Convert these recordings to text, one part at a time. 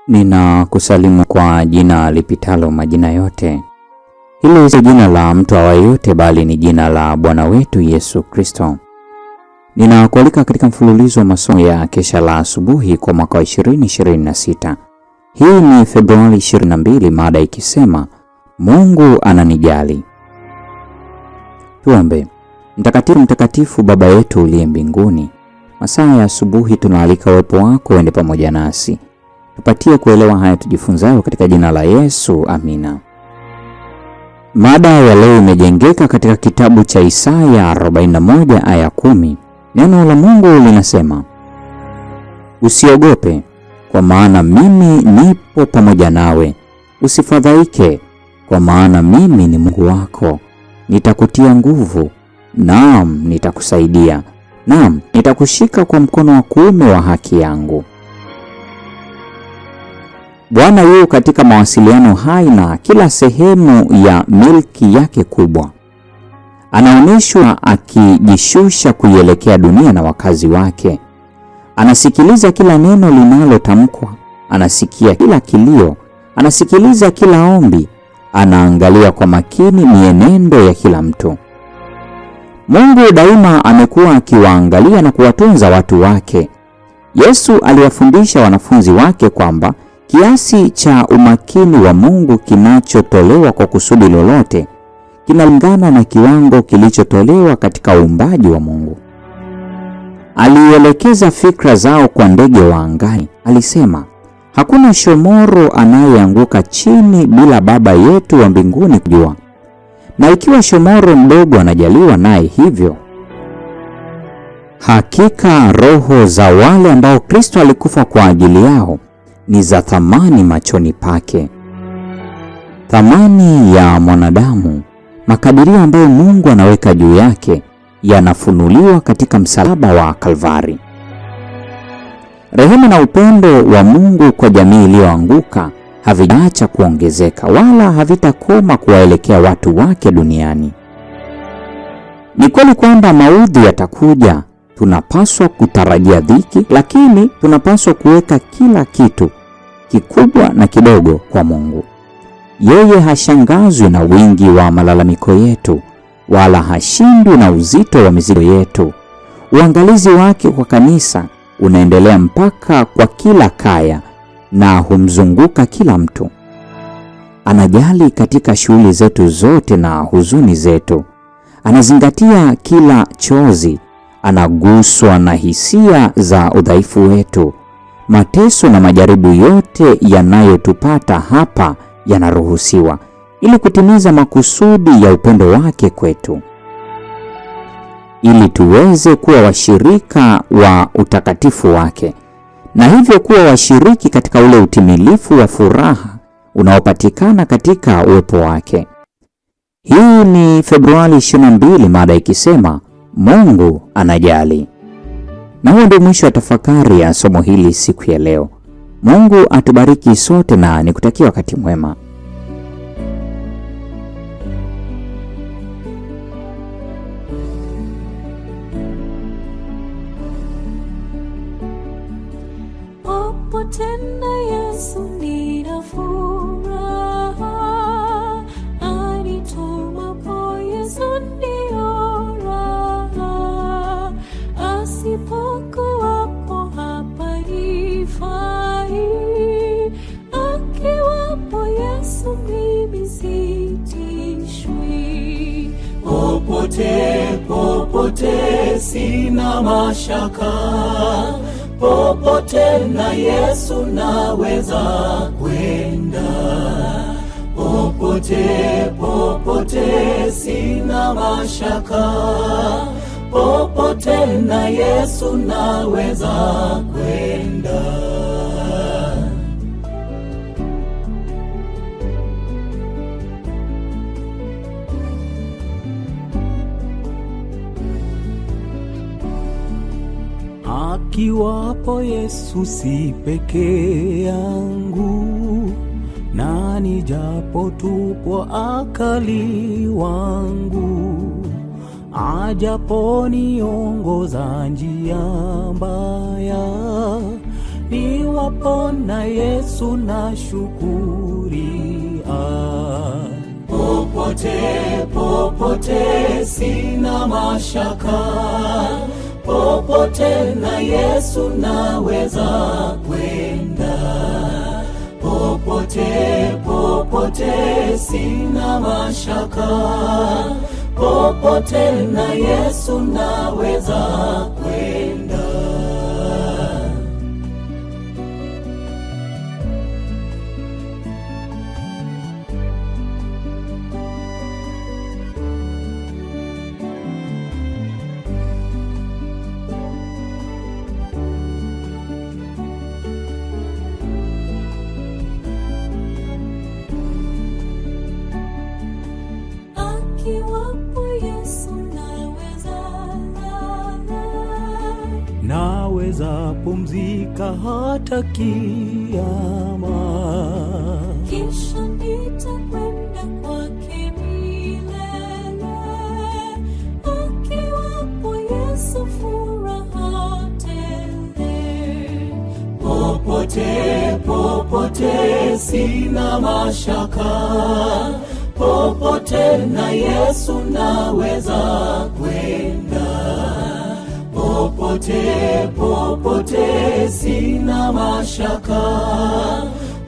Ninakusalimu kwa jina lipitalo majina yote. Hili si jina la mtu awaye yote, bali ni jina la Bwana wetu Yesu Kristo. Ninakualika katika mfululizo wa masomo ya kesha la asubuhi kwa mwaka wa 2026. Hii ni Februari 22, mada ikisema Mungu ananijali. Tuombe. Mtakatifu, mtakatifu Baba yetu uliye mbinguni, masaa ya asubuhi tunaalika uwepo wako uende pamoja nasi. Tupatie kuelewa haya tujifunzayo katika jina la Yesu, amina. Mada ya leo imejengeka katika kitabu cha Isaya 41 aya 10. Neno la Mungu linasema, usiogope, kwa maana mimi nipo pamoja nawe. Usifadhaike, kwa maana mimi ni Mungu wako. Nitakutia nguvu, naam, nitakusaidia. Naam, nitakushika kwa mkono wa kuume wa haki yangu. Bwana yu katika mawasiliano hai na kila sehemu ya milki yake kubwa. Anaonyeshwa akijishusha kuielekea dunia na wakazi wake. Anasikiliza kila neno linalotamkwa, anasikia kila kilio, anasikiliza kila ombi, anaangalia kwa makini mienendo ya kila mtu. Mungu daima amekuwa akiwaangalia na kuwatunza watu wake. Yesu aliwafundisha wanafunzi wake kwamba kiasi cha umakini wa Mungu kinachotolewa kwa kusudi lolote kinalingana na kiwango kilichotolewa katika uumbaji wa Mungu. Alielekeza fikra zao kwa ndege wa angani. Alisema, hakuna shomoro anayeanguka chini bila Baba yetu wa mbinguni kujua. Na ikiwa shomoro mdogo anajaliwa naye hivyo, hakika roho za wale ambao Kristo alikufa kwa ajili yao ni za thamani machoni pake. Thamani ya mwanadamu, makadirio ambayo Mungu anaweka juu yake, yanafunuliwa katika msalaba wa Kalvari. Rehema na upendo wa Mungu kwa jamii iliyoanguka havijaacha kuongezeka, wala havitakoma kuwaelekea watu wake duniani. Ni kweli kwamba maudhi yatakuja. Tunapaswa kutarajia dhiki, lakini tunapaswa kuweka kila kitu, kikubwa na kidogo, kwa Mungu. Yeye hashangazwi na wingi wa malalamiko yetu, wala hashindwi na uzito wa mizigo yetu. Uangalizi wake kwa kanisa unaendelea mpaka kwa kila kaya na humzunguka kila mtu. Anajali katika shughuli zetu zote na huzuni zetu. Anazingatia kila chozi. Anaguswa na hisia za udhaifu wetu. Mateso na majaribu yote yanayotupata hapa yanaruhusiwa ili kutimiza makusudi ya upendo wake kwetu, ili tuweze kuwa washirika wa utakatifu wake, na hivyo kuwa washiriki katika ule utimilifu wa furaha unaopatikana katika uwepo wake. Hii ni Februari 22, mada ikisema Mungu anajali. Na huo ndio mwisho wa tafakari ya somo hili siku ya leo. Mungu atubariki sote na nikutakia wakati mwema. Tena Yesu nina furaha, anitumapo Yesu ndio raha, asipokuwapo hapa nifai, akiwapo Yesu mimi sitishwi. Popote sina mashaka, popote na Yesu naweza kwenda. Popote sina mashaka, popote na Yesu naweza kwenda. Akiwapo Yesu si peke yangu, na nijapo tupo akali wangu, ajapo niongoza njia mbaya, niwapo Ona Yesu na shukuria. Popote, popote sina mashaka, popote na Yesu naweza kwenda. Popote, popote sina mashaka, popote na Yesu naweza kwenda. Naweza pumzika hata kiyama, kisha nitakwenda kwake milele. Akiwapo Yesu furaha tele. Popote, popote sina mashaka, popote na Yesu naweza kwenda. Popote, popote sina mashaka,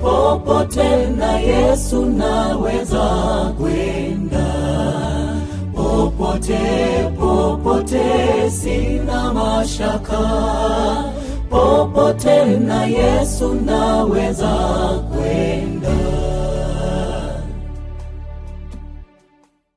popote na Yesu naweza kwenda. Popote, popote sina mashaka, popote na Yesu naweza kwenda.